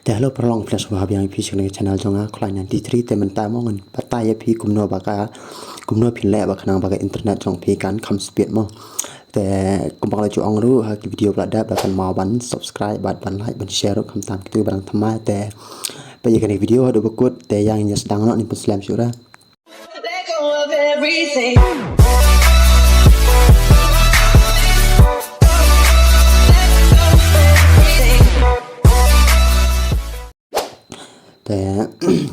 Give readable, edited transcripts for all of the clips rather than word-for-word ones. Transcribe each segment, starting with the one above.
Hello perlong plus wahab yang pi sing channel jong khlan yang ditri te mynta mongen batai pi kumno baka kumno pin le ba khanang baka internet jong pi kan kham speed mo te kumpang la chu ong ru ha video bla da kan ma ban subscribe ban like ban share kham tam tu barang thama te pa ye kan video do bakut te yang nya sedang no ni pun slam syura Let go of everything. te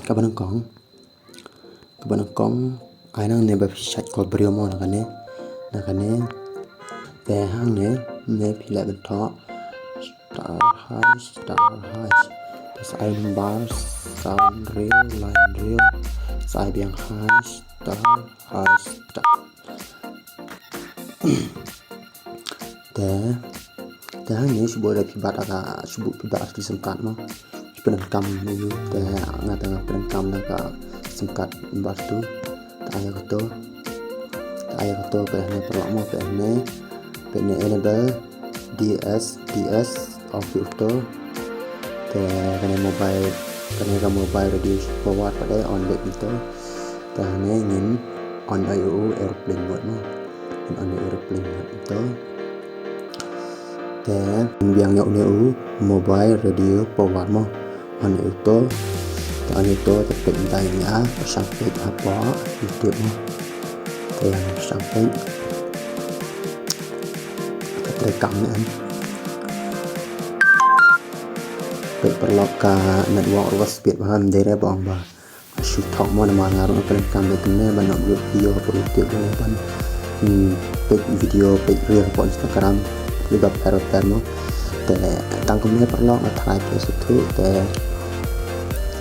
các bạn con ai năng ne ba shait ko brio mo na kane te hang ne pi la ben tho star high tas ai bar sound real line real sai biang high star te hang ne subo da pi bata subo pi bata di sengkat mo penangkam itu te ngatang penangkam naga singkat batu ayah koto pehne perlamo pehne enable ds off itu te kena mobile radio forward pada on back itu te ingin on airplane mode no on airplane mode itu te biang nyok mobile radio forward mo ano ito tapi entahnya sampai apa itu yang sampai rekamnya perlu ke network was speed paham dari bang bah shoot talk mana ngaruh perekam itu nih banyak video politik dan video real po Instagram juga perlu te tang kumne perlu ngatrai ke situ te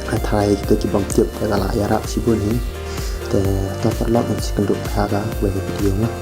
atrai kita cibang tiap te kala yarap shibun ni te ta perlu ngan sikenduk haga bagi video mah